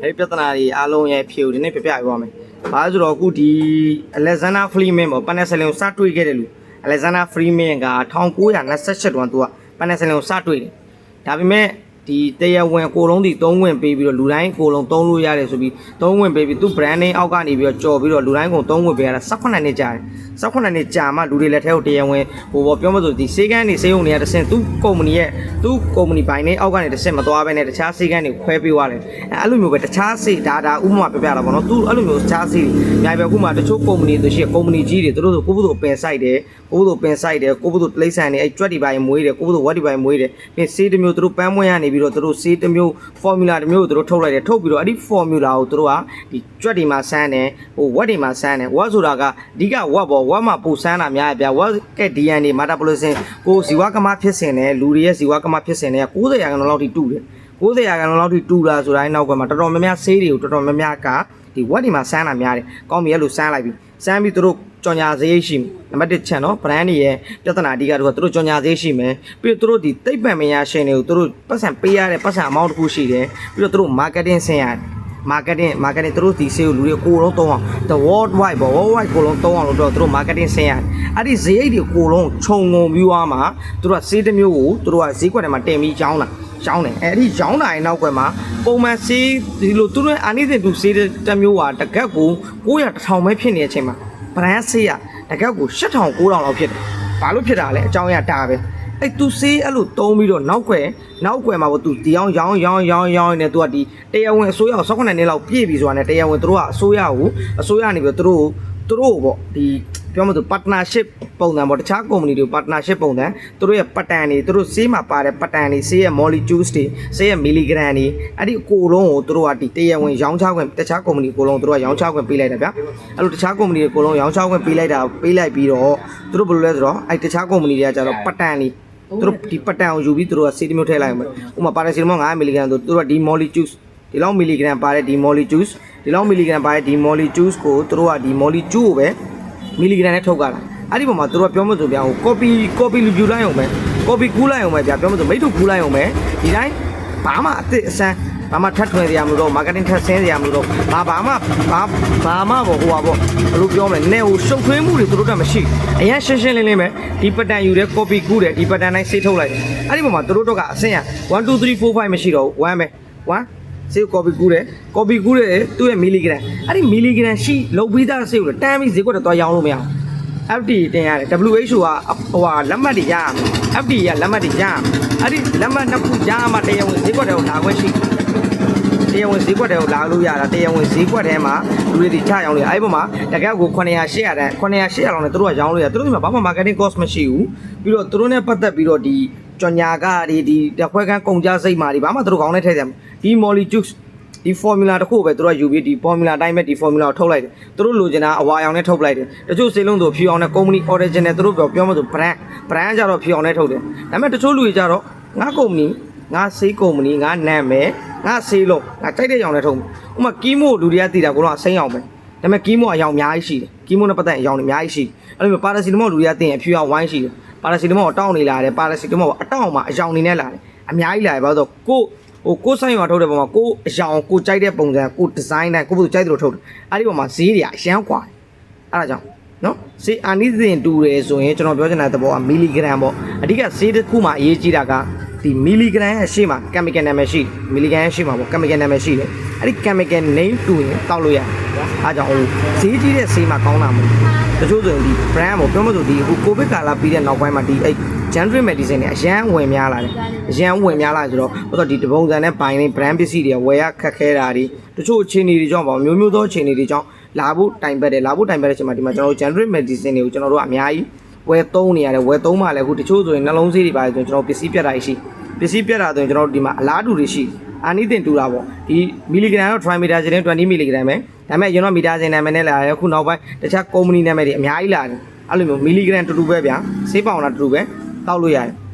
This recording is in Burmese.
အဲ့ပြဿနာတွေအားလုံးရဲ့ဖြေကိုဒီနေ့ပြပြပြပါမယ်။ဘာလို့ဆိုတော့အခုဒီ Alexander Freeman ပေါ့ Penicillin ကိုစတွေ့ခဲ့တယ်လို့ Alexander Freeman က1928တုန်းကသူက Penicillin ကိုစတွေ့တယ်။ဒါပေမဲ့ဒီတရားဝင်ကိုလုံးဒီ3ဝင်ပေးပြီးတော့လူတိုင်းကိုလုံး3လို့ရတယ်ဆိုပြီး3ဝင်ပေးပြီးသူ့ brand name အောက်ကနေပြီးတော့ကြော်ပြီးတော့လူတိုင်းကို3ဝင်ပေးရတာ18နှစ်ကြာတယ်18နှစ်ကြာမှလူတွေလက်ထဲကိုတရားဝင်ဟိုပြောမလို့ဒီစေကန်းနေစေုံနေရတဲ့ဆင်သူ့ကုမ္ပဏီရဲ့သူ့ကုမ္ပဏီဘိုင်နေအောက်ကနေတစ်ဆင့်မသွားဘဲနဲ့တခြားစေကန်းတွေခွဲပေးသွားတယ်အဲ့လိုမျိုးပဲတခြားစေဒါဥပမာပြပြတာပေါ့နော်သူအဲ့လိုမျိုးတခြားစေညာပဲအခုမှတချို့ကုမ္ပဏီတို့ရှိကုမ္ပဏီကြီးတွေသူတို့ဆိုကိုယ့်ဘုသူပင်ဆိုင်တယ်ကိုယ့်ဘုသူပင်ဆိုင်တယ်ကိုယ့်ဘုသူတိရစ္ဆာန်တွေအဲ့ကြွက်ဒီဘိုင်မွေးတယ်ကိုယ့်ဘုသူဝက်ဒီဘိုင်မွေးတယ်ပြီးစေးတစ်မျိုးသူတို့ပန်းမွေးရနေပြီးတော့သူတို့စေးတစ်မျိုး formula တစ်မျိုးကိုသူတို့ထုတ်လိုက်တယ်ထုတ်ပြီးတော့အဲ့ဒီ formula ကိုသူတို့ကဒီကြွက်တွေမှာဆန်းတယ်ဟိုဝက်တွေမှာဆန်းတယ်ဝက်ဆိုတာကအဓိကဝက်ပေါ့ဝက်မှာပူဆန်းတာများပြဝက်ကဲ DNA metabolism ကိုဇီဝကမဖြစ်စဉ်နဲ့လူတွေရဲ့ဇီဝကမဖြစ်စဉ်နဲ့90%လောက်ထိတူတယ်90%လောက်ထိတူလာဆိုတိုင်းနောက်ကမှတော်တော်များများဆေးတွေကိုတော်တော်များများကဒီဝက်တွေမှာဆန်းတာများတယ်ကောင်းပြီအဲ့လိုဆန်းလိုက်ပြီဆန်းပြီးသူတို့ကြော်ညာဈေးရှိမယ်နံပါတ်1ချက်နော် brand တွေရဲ့ပြဿနာအဓိကတော့သူတို့ကြော်ညာဈေးရှိမယ်ပြီးတော့သူတို့ဒီတိတ်ပံမရရှင်တွေကိုသူတို့ပတ်စံပေးရတဲ့ပတ်စံအမောင်းတစ်ခုရှိတယ်ပြီးတော့သူတို့ marketing ဆင်းရတယ်marketing သူတို့ဒီဆေးကိုလူတွေကိုလုံးသုံးအောင် the worldwide ပေါ့ worldwide ကိုလုံးသုံးအောင်လို့တော့သူတို့ marketing ဆင်းရတယ်အဲ့ဒီဈေးအိတ်တွေကိုလုံးခြုံငုံပြီးသွားမှာသူတို့ကဆေးတစ်မျိုးကိုသူတို့ကဈေးကွက်ထဲမှာတင်ပြီးရောင်းတာရောင်းတယ်အဲ့ဒီရောင်းတာရဲ့နောက်ကွယ်မှာပုံမှန်ဆေးဒီလိုသူတို့အာနိသင်တူဆေးတစ်မျိုးကတကက်ကို900 1000ပဲဖြစ်နေတဲ့အချိန်မှာ brand ဆေးကတကက်ကို8000 9000လောက်ဖြစ်တယ်ဘာလို့ဖြစ်တာလဲအကြောင်းအရာဒါပဲအဲ့သူဆေးအဲ့လိုတုံးပြီးတော့နောက်ကွယ်မှာပေါ့သူဒီအောင်ရောင်းနေသူကဒီတရားဝင်အစိုးရကို18နှစ်လောက်ပြည့်ပြီဆိုတာနဲ့တရားဝင်သူတို့ကအစိုးရနေပြီးတော့သူတို့ပေါ့ဒီပြောမှဆို partnership ပုံစံပေါ့တခြား company တွေ partnership ပုံစံသူတို့ရဲ့ pattern တွေသူတို့ဆေးမှာပါတဲ့ pattern တွေဆေးရဲ့ molecules တွေဆေးရဲ့ milligram တွေအဲ့ဒီအကိုလုံးကိုသူတို့ကဒီတရားဝင်ရောင်းချခွင့်တခြား company ကိုလုံးသူတို့ကရောင်းချခွင့်ပေးလိုက်တာဗျအဲ့လိုတခြား company တွေကိုလုံးရောင်းချခွင့်ပေးလိုက်ပြီးတော့သူတို့ဘယ်လိုလဲဆိုတော့အဲ့တခြား company တွေကကျတော့ pattern တွေသူတို့ဒီ pattern ကိုယူပြီးသူတို့ကဆေးတစ်မျိုးထည့်လိုက်အောင်ဥပမာ paracetamol 9 mg ဆိုသူတို့ကဒီ molecules ဒီလောက် milligram ပါတဲ့ဒီ molecules ဒီလောက် milligram ပါတဲ့ဒီ molecules ကိုသူတို့ကဒီ molecule ကိုပဲ milligram နဲ့ထုတ်ကြတာအဲ့ဒီပုံမှာသူတို့ကပြောမှဆိုပြအောင် copy လူပြလိုက်အောင်ပဲ copy ကူးလိုက်အောင်ပဲဗျာပြောမှဆိုမိတ်ထုတ်ကူးလိုက်အောင်ပဲဒီတိုင်းဘာမှအစ်စ်အစမ်းဘာမှထပ်ထွင်စရာမလိုတော့ marketing ထပ်ဆင်းစရာမလိုတော့ဘာမှပေါ့ဟိုပါပေါ့ဘယ်လိုပြောမလဲနေဟိုရှုပ်ထွေးမှုတွေသူတို့ကမရှိအရင်ရှင်းလင်းပဲဒီ pattern ယူတယ် copy ကူးတယ်ဒီ pattern တိုင်းဆေးထုတ်လိုက်တယ်အဲ့ဒီပုံမှာသူတို့တော့ကအဆင်းရ1 2 3 4 5မရှိတော့ဘူး1ပဲ1ဆေး copy ကူးတယ်သူ့ရဲ့ milligram အဲ့ဒီ milligram ရှိလုံပြီးသားဆေးကိုတန်းပြီးဈေးကွက်တော့ရောင်းလို့မရဘူးFDA တင်ရတယ် WHO ကဟိုလက်မှတ်တွေရရမယ် FDA ကလက်မှတ်တွေရရမယ်အဲ့ဒီလက်မှတ်နှစ်ခုရမှတရားဝင်ဈေးကွက်တွေကိုလာခွင့်ရှိတရားဝင်ဈေးကွက်တွေကိုလာလို့ရတာတရားဝင်ဈေးကွက်ထဲမှာလူတွေဒီချရောင်းလို့အဲ့ဒီပုံမှာတကယ်ကို900 800တန်း900 800လောက်နဲ့သူတို့ကရောင်းလို့ရသူတို့ဒီမှာဘာမှ marketing cost မရှိဘူးပြီးတော့သူတို့နဲ့ပတ်သက်ပြီးတော့ဒီကြော်ညာကဒီတက်ခွဲကန်းကုန်ကြစိတ်မာတွေဘာမှသူတို့ကောင်းနေထဲတယ်ဒီ molecules ဒီ formula တခုပဲသူတို့ကယူပြီးဒီ formula အတိုင်းပဲဒီ formula ကိုထုတ်လိုက်တယ်သူတို့လိုချင်တာအဝါရောင်နဲ့ထုတ်လိုက်တယ်တချို့စေလုံးဆိုဖြူအောင်နဲ့ company original သူတို့ပြောမှဆို brand ကြတော့ဖြူအောင်နဲ့ထုတ်တယ်ဒါပေမဲ့တချို့လူတွေကြတော့ငါ company ငါဆေး company ငါနာမည်ငါဆေးလုံးငါတိုက်တဲ့ရောင်နဲ့ထုတ်မယ်ဥပမာကီမိုလူတွေကတည်တာကိုတော့စိမ်းအောင်ပဲဒါပေမဲ့ကီမိုအရောင်အများကြီးရှိတယ်ကီမိုနဲ့ပတ်သက်အရောင်တွေအများကြီးရှိတယ်အဲ့လိုမျိုးပါရာစီတမောလူတွေကတင်အဖြူအောင်ဝိုင်းရှိတယ်ပါရာစီတမောအတောင့်နေလာတယ်ပါရာစီတမောအတောင့်မှာအရောင်နေနဲ့လာတယ်အများကြီးလာတယ်ဘာလို့ဆိုကိုဆိုင်ရွာထုတ်တဲ့ပုံမှာကိုအရောင်ကိုကြိုက်တဲ့ပုံစံကိုဒီဇိုင်းတိုင်းကိုဘယ်လိုကြိုက်တယ်လို့ထုတ်တယ်အဲ့ဒီပုံမှာဈေးတွေအရန်กว่าအဲ့ဒါကြောင့်နော်ဈေးအာနိသင်တူတယ်ဆိုရင်ကျွန်တော်ပြောချင်တဲ့သဘောကမီလီဂရမ်ပေါ့အဓိကဈေးတစ်ခုမှာအရေးကြီးတာကဒီမီလီဂရမ်ရဲ့အရှိမှာ chemical name ရှိမီလီဂရမ်ရဲ့အရှိမှာပေါ့ chemical name ရှိတယ်အဲ့ဒီ chemical name တူရင်တောက်လို့ရတယ်အားကြောင့်ဈေးကြီးတဲ့ဈေးမှာကောင်းတာမဟုတ်တချို့ဆိုရင်ဒီ brand ပေါ့ပြောမှဆိုဒီအခု covid ကာလပြီးတဲ့နောက်ပိုင်းမှာဒီအဲ့ generic medicine တွေအရန်ဝင်များလာတယ်အရန်ဝင်များလာဆိုတော့ဟိုတော့ဒီတပုံစံနဲ့ဘိုင်းနေ brand ပစ္စည်းတွေဝယ်ရခက်ခဲတာတွေတချို့အခြေအနေတွေကြောင့်ပေါ့မျိုးသောအခြေအနေတွေကြောင့်လာဖို့တိုင်ပတ်တဲ့အချိန်မှာဒီမှာကျွန်တော်တို့ generic medicine တွေကိုကျွန်တော်တို့အများကြီးဝယ်သုံးနေရတယ်ဝယ်သုံးမှလည်းအခုတချို့ဆိုရင်နှလုံးဆေးတွေပါတယ်ဆိုရင်ကျွန်တော်ပစ္စည်းပြတ်တာရှိပစ္စည်းပြတ်တာဆိုရင်ကျွန်တော်တို့ဒီမှာအလားတူတွေရှိအာနိသင်တူတာပေါ့ဒီမီလီဂရမ်တော့ trimethazine 20 mg ပဲဒါပေမဲ့ကျွန်တော်မီတာဇင်နာမည်နဲ့လာရအခုနောက်ပိုင်းတခြား company နာမည်တွေအများကြီးလာတယ်အဲ့လိုမျိုးမီလီဂရမ်တူတူပဲဗျာဆေးပေါင်တာတူတူပဲတောက်လို့ရတယ်